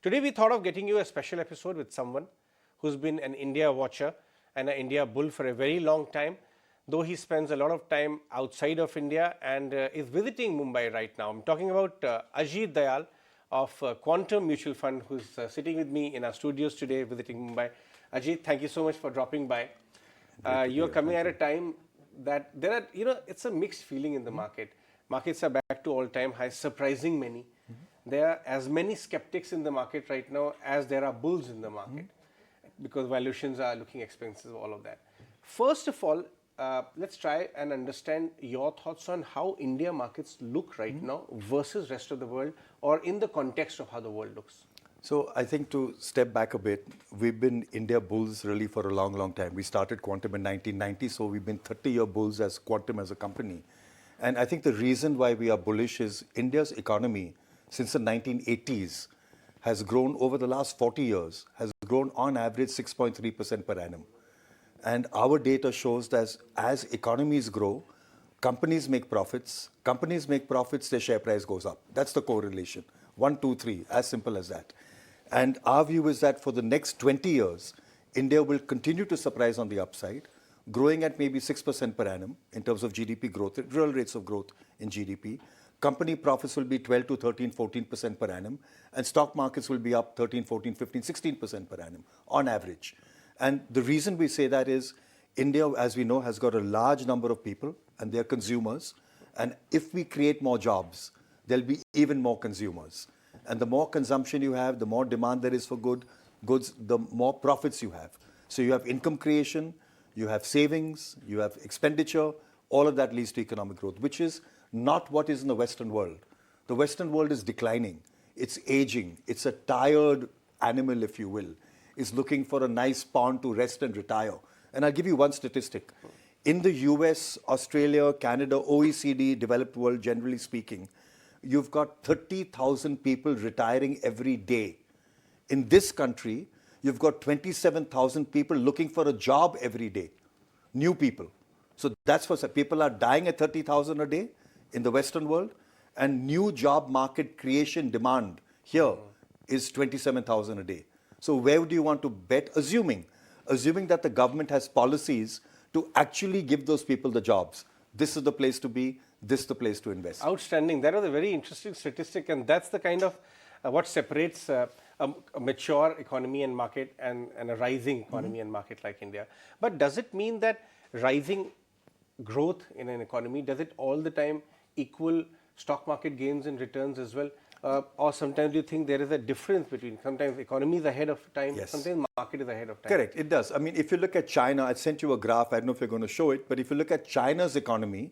Today we thought of getting you a special episode with someone who's been an India watcher and an India bull for a very long time, though he spends a lot of time outside of India and is visiting Mumbai right now. I'm talking about Ajit Dayal of Quantum Mutual Fund, who's sitting with me in our studios today visiting Mumbai. Ajit, thank you so much for dropping by. You're coming at a time that there are, it's a mixed feeling in the market. Markets are back to all-time highs, surprising many. There are as many skeptics in the market right now as there are bulls in the market because valuations are looking expensive, all of that. First of all, let's try and understand your thoughts on how India markets look right now versus rest of the world, or in the context of how the world looks. So I think to step back a bit, we've been India bulls really for a long, long time. We started Quantum in 1990, so we've been 30-year bulls as Quantum as a company. And I think the reason why we are bullish is India's economy since the 1980s has grown over the last 40 years, has grown on average 6.3% per annum. And our data shows that as economies grow, companies make profits, their share price goes up. That's the correlation. 1, 2, 3, as simple as that. And our view is that for the next 20 years, India will continue to surprise on the upside, growing at maybe 6% per annum in terms of GDP growth, real rates of growth in GDP. Company profits will be 12 to 13, 14% per annum, and stock markets will be up 13, 14, 15, 16% per annum on average. And the reason we say that is India, as we know, has got a large number of people and they're consumers. And if we create more jobs, there'll be even more consumers. And the more consumption you have, the more demand there is for goods, the more profits you have. So you have income creation, you have savings, you have expenditure, all of that leads to economic growth, which is not what is in the Western world. The Western world is declining. It's aging. It's a tired animal, if you will. It's looking for a nice pond to rest and retire. And I'll give you one statistic. In the US, Australia, Canada, OECD, developed world, generally speaking, you've got 30,000 people retiring every day. In this country, you've got 27,000 people looking for a job every day. New people. So that's what people are dying at 30,000 a day in the Western world, and new job market creation demand here is 27,000 a day. So where do you want to bet? Assuming that the government has policies to actually give those people the jobs. This is the place to be. This is the place to invest. Outstanding. That was a very interesting statistic, and that's the kind of what separates a mature economy and market and a rising economy and market like India. But does it mean that rising growth in an economy, does it all the time equal stock market gains and returns as well? Or sometimes you think there is a difference between, sometimes economy is ahead of time, Yes. sometimes market is ahead of time. Correct, it does. I mean, if you look at China, I sent you a graph, I don't know if you're going to show it, but if you look at China's economy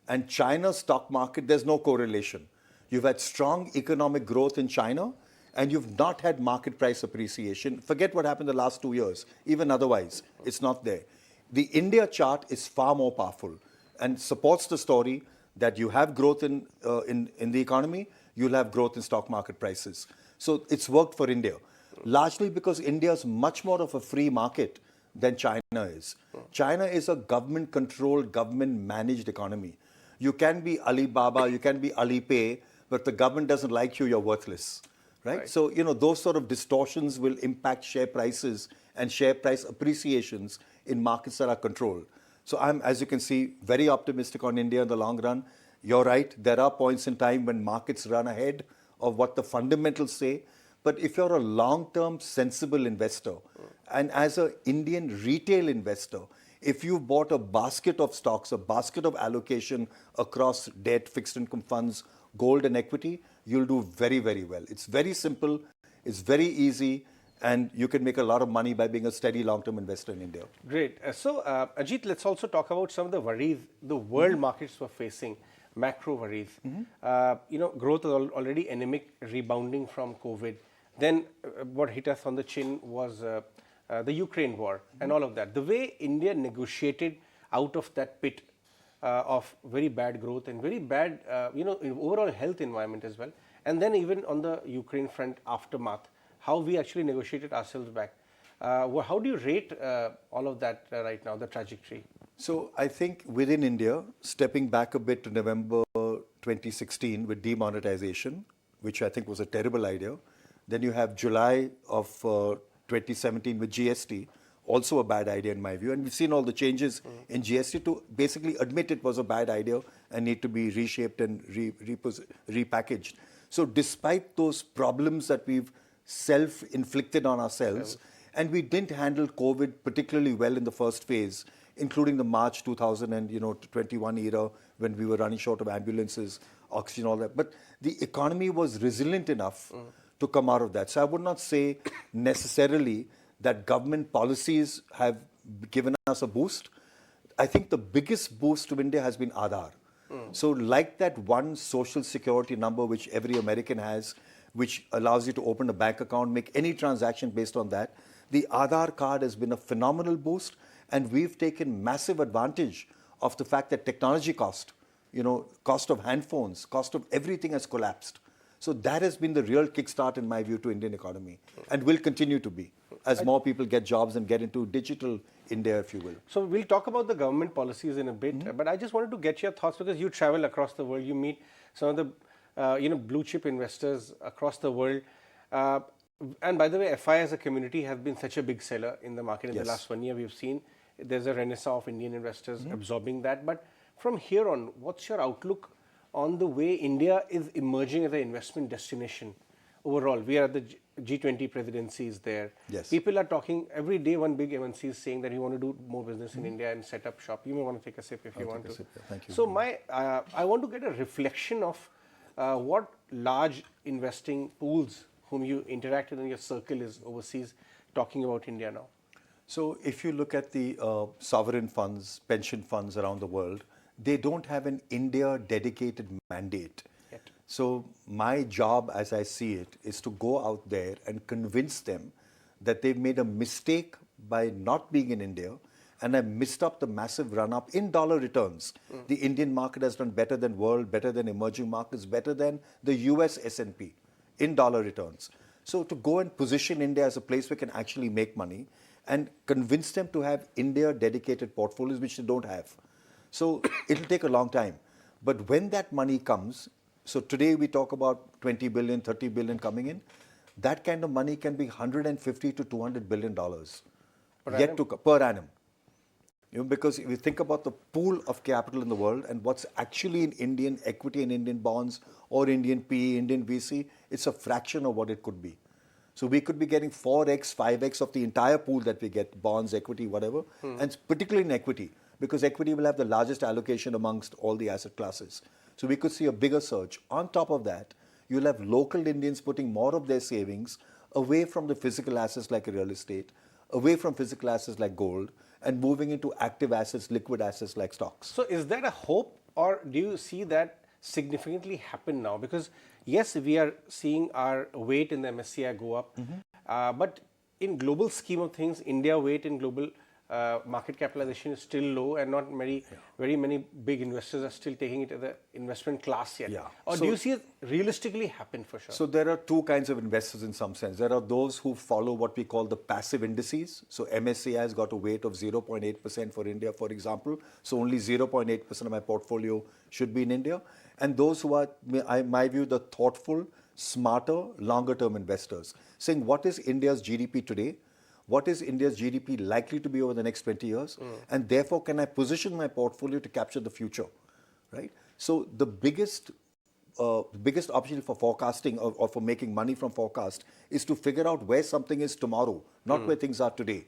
and China's stock market, there's no correlation. You've had strong economic growth in China and you've not had market price appreciation. Forget what happened the last 2 years. Even otherwise, it's not there. The India chart is far more powerful and supports the story that you have growth in the economy, you'll have growth in stock market prices. So it's worked for India, largely because India is much more of a free market than China is. China is a government-controlled, government-managed economy. You can be Alibaba, you can be Alipay, but the government doesn't like you, you're worthless. Right? So, those sort of distortions will impact share prices and share price appreciations in markets that are controlled. So I'm, as you can see, very optimistic on India in the long run. You're right, there are points in time when markets run ahead of what the fundamentals say. But if you're a long-term sensible investor, and as an Indian retail investor, if you've bought a basket of stocks, a basket of allocation across debt, fixed income funds, gold and equity, you'll do very, very well. It's very simple, it's very easy, and you can make a lot of money by being a steady long-term investor in India. Great. So, Ajit, let's also talk about some of the worries the world markets were facing, macro worries. Growth is already anemic, rebounding from COVID. Then what hit us on the chin was the Ukraine war and all of that. The way India negotiated out of that pit of very bad growth and very bad, overall health environment as well. And then even on the Ukraine front aftermath, how we actually negotiated ourselves back. How do you rate all of that right now, the trajectory? So I think within India, stepping back a bit to November 2016 with demonetization, which I think was a terrible idea, Then you have July of 2017 with GST, also a bad idea in my view. And we've seen all the changes in GST to basically admit it was a bad idea and need to be reshaped and repackaged. So despite those problems that we've self-inflicted on ourselves, and we didn't handle COVID particularly well in the first phase, including the March 2021 era when we were running short of ambulances, oxygen, all that. But the economy was resilient enough to come out of that. So I would not say necessarily that government policies have given us a boost. I think the biggest boost to India has been Aadhaar. So like that one social security number which every American has, which allows you to open a bank account, make any transaction based on that, the Aadhaar card has been a phenomenal boost, and we've taken massive advantage of the fact that technology cost, cost of handphones, cost of everything has collapsed. So that has been the real kickstart, in my view, to Indian economy, and will continue to be as more people get jobs and get into digital India, if you will. So we'll talk about the government policies in a bit, but I just wanted to get your thoughts because you travel across the world, you meet some of the blue chip investors across the world. And by the way, FI as a community has been such a big seller in the market in the last 1 year. We've seen there's a renaissance of Indian investors absorbing that. But from here on, what's your outlook on the way India is emerging as an investment destination overall? We are at the G20 presidencies there. Yes. People are talking every day. One big MNC is saying that you want to do more business in India and set up shop. You may want to take a sip if you want to. Sip, yeah. Thank you. So I want to get a reflection of what large investing pools whom you interact with in your circle is overseas talking about India now. So if you look at the sovereign funds, pension funds around the world, they don't have an India dedicated mandate. Yet. So my job, as I see it, is to go out there and convince them that they've made a mistake by not being in India and have missed up the massive run-up in dollar returns. The Indian market has done better than world, better than emerging markets, better than the US S&P in dollar returns. So to go and position India as a place where we can actually make money and convince them to have India dedicated portfolios, which they don't have. So it'll take a long time. But when that money comes, so today we talk about 20 billion, 30 billion coming in, that kind of money can be 150 to 200 billion dollars per annum. Because if you think about the pool of capital in the world and what's actually in Indian equity and Indian bonds or Indian PE, Indian VC, it's a fraction of what it could be. So we could be getting 4x, 5x of the entire pool that we get, bonds, equity, whatever, and particularly in equity, because equity will have the largest allocation amongst all the asset classes. So we could see a bigger surge. On top of that, you'll have local Indians putting more of their savings away from the physical assets like real estate, away from physical assets like gold, and moving into active assets, liquid assets like stocks. So is that a hope, or do you see that significantly happen now? Because yes, we are seeing our weight in the MSCI go up, but in global scheme of things, India weight in global market capitalization is still low, and not very many big investors are still taking it as an investment class yet. Yeah. Or do you see it realistically happen for sure? So there are two kinds of investors in some sense. There are those who follow what we call the passive indices. So MSCI has got a weight of 0.8% for India, for example. So only 0.8% of my portfolio should be in India. And those who are, in my view, the thoughtful, smarter, longer term investors, saying what is India's GDP today? What is India's GDP likely to be over the next 20 years? And therefore, can I position my portfolio to capture the future, right? So the biggest opportunity for forecasting or for making money from forecast is to figure out where something is tomorrow, not where things are today.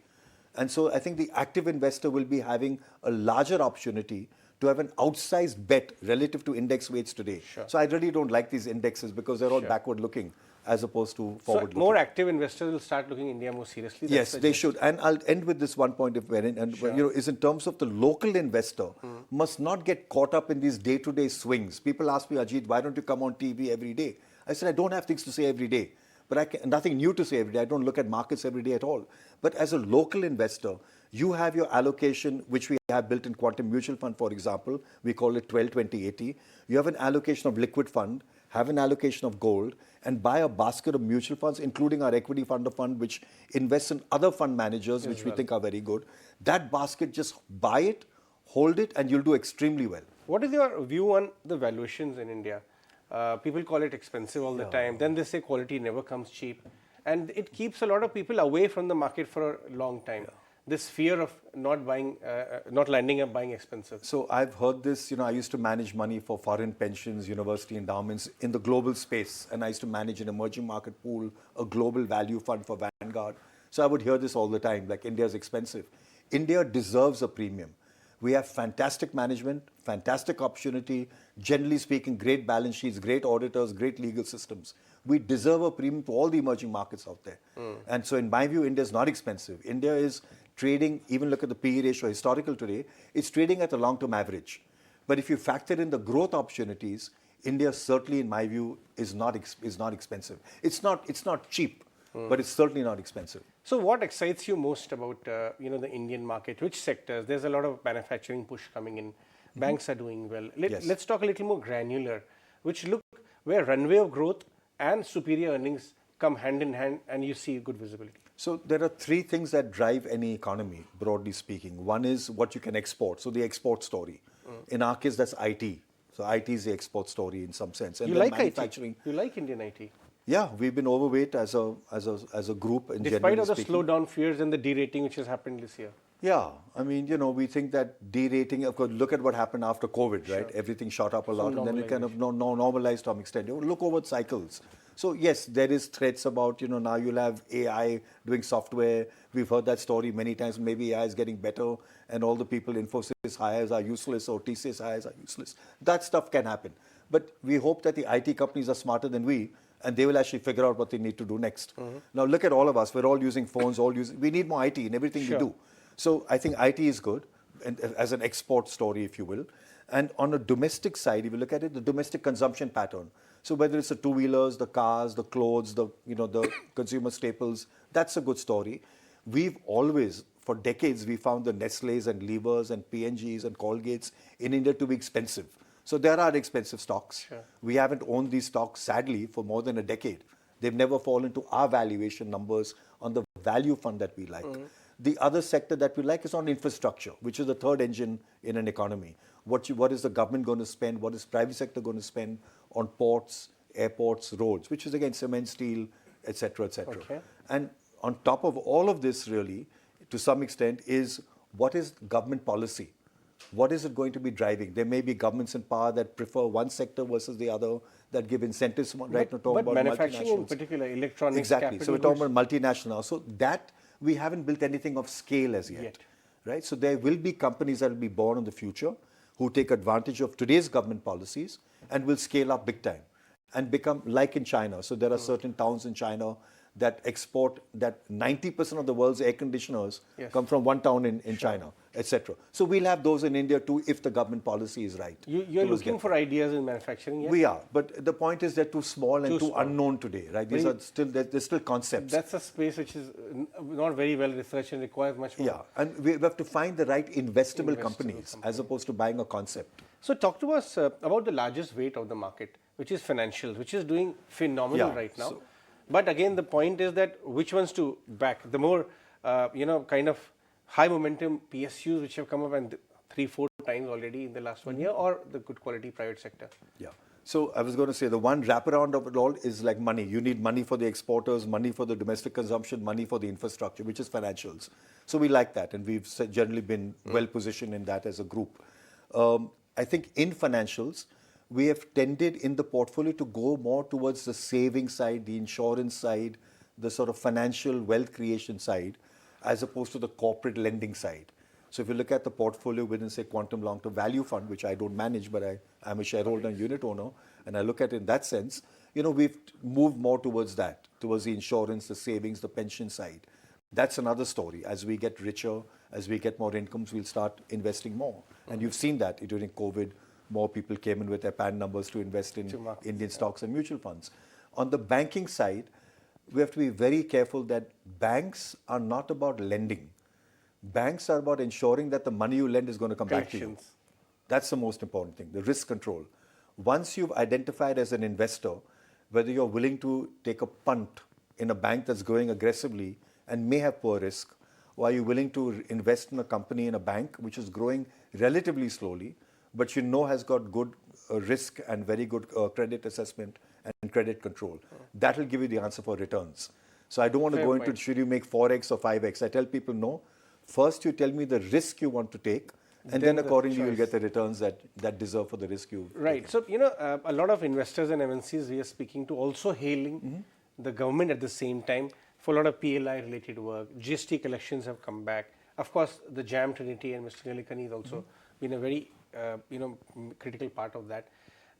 And so I think the active investor will be having a larger opportunity to have an outsized bet relative to index weights today. Sure. So I really don't like these indexes because they're all backward looking as opposed to forward looking. So more active investors will start looking India more seriously? Yes, they should. And I'll end with this one point, if is in terms of the local investor must not get caught up in these day-to-day swings. People ask me, Ajit, why don't you come on TV every day? I said, I don't have things to say every day. But nothing new to say every day. I don't look at markets every day at all. But as a local investor, you have your allocation, which we have built in Quantum Mutual Fund, for example. We call it 12-20-80. You have an allocation of liquid fund, have an allocation of gold, and buy a basket of mutual funds, including our equity fund of fund, which invests in other fund managers, which we think are very good. That basket, just buy it, hold it, and you'll do extremely well. What is your view on the valuations in India? People call it expensive all the time. Then they say quality never comes cheap. And it keeps a lot of people away from the market for a long time. This fear of not buying, not landing up buying expensive. So I've heard this, I used to manage money for foreign pensions, university endowments in the global space. And I used to manage an emerging market pool, a global value fund for Vanguard. So I would hear this all the time, like India's expensive. India deserves a premium. We have fantastic management, fantastic opportunity, generally speaking, great balance sheets, great auditors, great legal systems. We deserve a premium to all the emerging markets out there. And so in my view, India is not expensive. India is trading, even look at the PE ratio historical today, it's trading at a long-term average. But if you factor in the growth opportunities, India certainly, in my view, is not expensive. It's not cheap, but it's certainly not expensive. So what excites you most about the Indian market? Which sectors? There's a lot of manufacturing push coming in. Banks are doing well. Let's talk a little more granular, where runway of growth and superior earnings come hand in hand and you see good visibility. So there are three things that drive any economy, broadly speaking. One is what you can export, so the export story. In our case, that's IT. So IT is the export story in some sense. And You like manufacturing. IT? You like Indian IT? Yeah, we've been overweight as a group. In Despite of the speaking. slowdown fears and the derating which has happened this year. Yeah, I mean, we think that derating, of course, look at what happened after COVID, right? Everything shot up a lot and then it kind of normalized to some extent. Look over cycles. So yes, there is threats about, now you'll have AI doing software. We've heard that story many times. Maybe AI is getting better and all the people Infosys hires are useless or TCS hires are useless. That stuff can happen. But we hope that the IT companies are smarter than we and they will actually figure out what they need to do next. Now look at all of us. We're all using phones, we need more IT in everything we do. So I think IT is good and as an export story, if you will. And on a domestic side, if you look at it, the domestic consumption pattern. So whether it's the two-wheelers, the cars, the clothes, the consumer staples, that's a good story. We've always, for decades, we found the Nestle's and Levers and P&G's and Colgate's in India to be expensive. So there are expensive stocks. We haven't owned these stocks, sadly, for more than a decade. They've never fallen to our valuation numbers on the value fund that we like. The other sector that we like is on infrastructure, which is the third engine in an economy. What is the government going to spend? What is private sector going to spend on ports, airports, roads, which is again cement, steel, etc., etc. And on top of all of this, really, to some extent, is what is government policy? What is it going to be driving? There may be governments in power that prefer one sector versus the other, that give incentives. Right now, talking about manufacturing in particular, electronics, exactly. So we're talking about multinational now. So that we haven't built anything of scale as yet. Right? So there will be companies that will be born in the future who take advantage of today's government policies and will scale up big time and become like in China. So there are certain towns in China that export, that 90% of the world's air conditioners come from one town in China, etc. So we'll have those in India too if the government policy is right. You're looking for ideas in manufacturing, yes? We are, but the point is they're too small and too unknown today, right? These are still, they're still concepts. That's a space which is not very well researched and requires much more. Yeah, and we have to find the right investable companies as opposed to buying a concept. So talk to us about the largest weight of the market, which is financials, which is doing phenomenal right now. But again, the point is that which ones to back? The more, kind of high momentum PSUs which have come up and 3-4 times already in the last 1 year, or the good quality private sector? Yeah. So I was going to say the one wraparound of it all is like money. You need money for the exporters, money for the domestic consumption, money for the infrastructure, which is financials. So we like that, and we've generally been well positioned in that as a group. I think in financials, we have tended in the portfolio to go more towards the saving side, the insurance side, the sort of financial wealth creation side, as opposed to the corporate lending side. So if you look at the portfolio within, say, Quantum Long-Term Value Fund, which I don't manage, but I'm a shareholder and unit owner, and I look at it in that sense, we've moved more towards that, towards the insurance, the savings, the pension side. That's another story. As we get richer, as we get more incomes, we'll start investing more. And you've seen that during COVID. More people came in with their PAN numbers to invest in Indian stocks and mutual funds. On the banking side, we have to be very careful that banks are not about lending. Banks are about ensuring that the money you lend is going to come back to you. That's the most important thing, the risk control. Once you've identified as an investor whether you're willing to take a punt in a bank that's growing aggressively and may have poor risk, or are you willing to invest in a company in a bank which is growing relatively slowly, but has got good risk and very good credit assessment and credit control. That will give you the answer for returns. So I don't want to Fair go into point. should you make 4x or 5x. I tell people no. First, you tell me the risk you want to take, and then the accordingly you'll choice. get the returns that deserve for the risk you Right. So, a lot of investors and MNCs we are speaking to also hailing the government at the same time for a lot of PLI related work. GST collections have come back. Of course, the JAM Trinity and Mr. Nilikani has also been a very, critical part of that.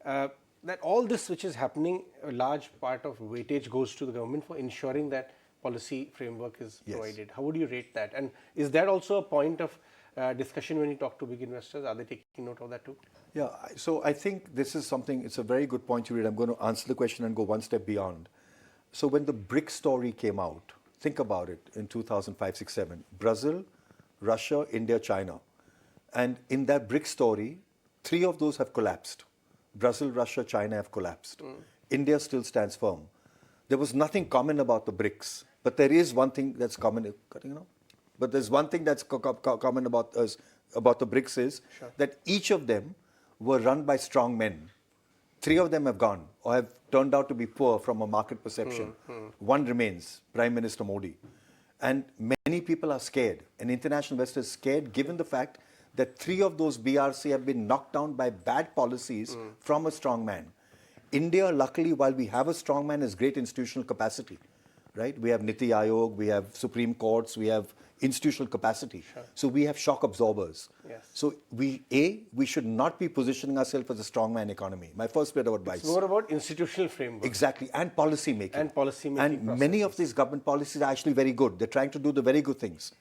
That all this which is happening, a large part of weightage goes to the government for ensuring that policy framework is provided. How would you rate that? And is that also a point of discussion when you talk to big investors? Are they taking note of that too? Yeah, so I think this is something, it's a very good point you read. I'm going to answer the question and go one step beyond. So when the BRIC story came out, think about it in 2005, 6, 7, Brazil, Russia, India, China. And in that BRIC story, 3 of those have collapsed. Brazil, Russia, China have collapsed. India still stands firm. There was nothing common about the BRICS, but there is one thing that's common, but there's one thing that's common about us, about the BRICS is that each of them were run by strong men. 3 of them have gone or have turned out to be poor from a market perception. One remains, Prime Minister Modi. And many people are scared, and international investors scared given the fact that 3 of those BRC have been knocked down by bad policies from a strong man. India, luckily, while we have a strong man, has great institutional capacity, right? We have Niti Aayog, we have Supreme Courts, we have institutional capacity. So we have shock absorbers. Yes. So we should not be positioning ourselves as a strongman economy. My first bit of advice. It's more about institutional framework. Exactly, and policy making. And policy making And many of these government policies are actually very good. They're trying to do the very good things.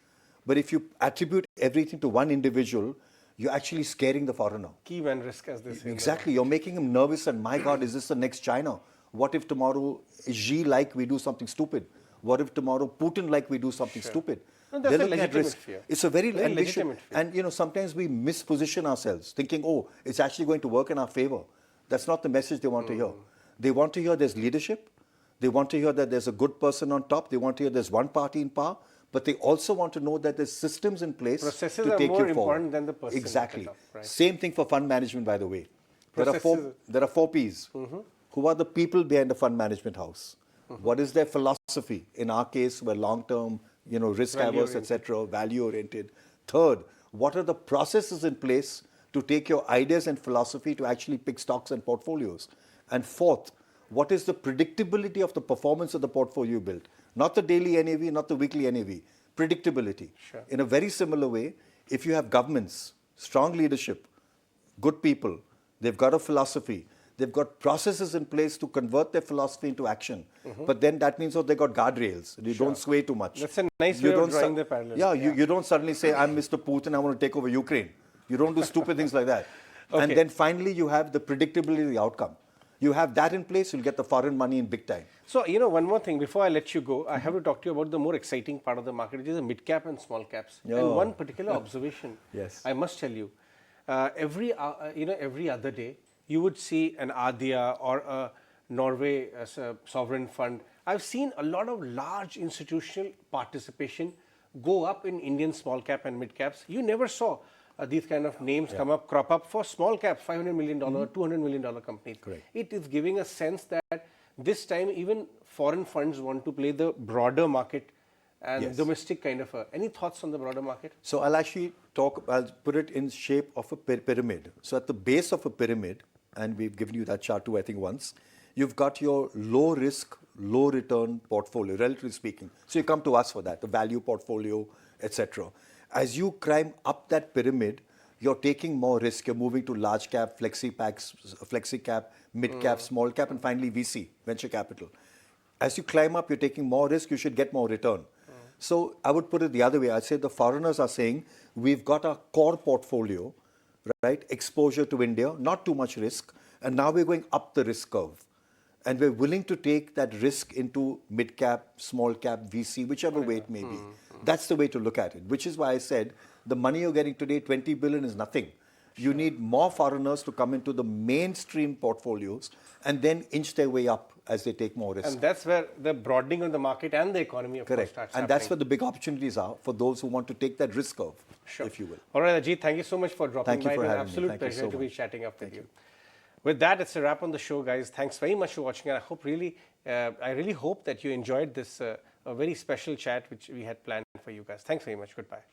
But if you attribute everything to one individual, you're actually scaring the foreigner. Key man risk, as they say. Exactly, you're making him nervous and my God, is this the next China? What if tomorrow Xi like we do something stupid? What if tomorrow Putin like we do something stupid? No, that's They're a looking at legitimate risk. fear. It's a very legitimate fear. And sometimes we misposition ourselves, thinking, oh, it's actually going to work in our favor. That's not the message they want to hear. They want to hear there's leadership. They want to hear that there's a good person on top. They want to hear there's one party in power. But they also want to know that there's systems in place Processes to are take more you forward. important than the person. Exactly. at the top, right? Same thing for fund management, by the way. There are Processes. 4 Ps. Who are the people behind the fund management house? What is their philosophy? In our case, we're long-term, risk averse, etc., value-oriented. Third, what are the processes in place to take your ideas and philosophy to actually pick stocks and portfolios? And fourth, what is the predictability of the performance of the portfolio you built? Not the daily NAV, not the weekly NAV. Predictability. Sure. In a very similar way, if you have governments, strong leadership, good people, they've got a philosophy, they've got processes in place to convert their philosophy into action. But then that means they've got guardrails. You don't sway too much. That's a nice way of drawing the parallel. Yeah, you don't suddenly say, I'm Mr. Putin, I want to take over Ukraine. You don't do stupid things like that. Okay. And then finally, you have the predictability of the outcome. You have that in place, you'll get the foreign money in big time. So, one more thing, before I let you go, I have to talk to you about the more exciting part of the market, which is the mid-cap and small caps. Yeah. And one particular observation, Yes. I must tell you, every other day, you would see an Ajaya or a Norway as a sovereign fund. I've seen a lot of large institutional participation go up in Indian small cap and mid caps. You never saw these kind of names crop up for small caps, $500 million, $200 million companies. Correct. It is giving a sense that this time even foreign funds want to play the broader market and domestic kind of any thoughts on the broader market? So I'll put it in shape of a pyramid. So at the base of a pyramid, and we've given you that chart too, I think once, you've got your low risk, low return portfolio, relatively speaking. So you come to us for that, the value portfolio, etc. As you climb up that pyramid, you're taking more risk. You're moving to large cap, flexi cap, mid cap, small cap, and finally VC, venture capital. As you climb up, you're taking more risk. You should get more return. So I would put it the other way. I'd say the foreigners are saying, we've got a core portfolio, right? Exposure to India, not too much risk. And now we're going up the risk curve. And we're willing to take that risk into mid cap, small cap, VC, whichever way it may be. That's the way to look at it, which is why I said the money you're getting today, 20 billion is nothing. You need more foreigners to come into the mainstream portfolios and then inch their way up as they take more risk. And that's where the broadening of the market and the economy, of course, starts And that's where the big opportunities are for those who want to take that risk curve, if you will. All right, Ajit, thank you so much for dropping Thank you by. for It was an having me. absolute Thank you pleasure so to be much. chatting up with you. With that, it's a wrap on the show, guys. Thanks very much for watching, and I really hope that you enjoyed this a very special chat which we had planned for you guys. Thanks very much. Goodbye.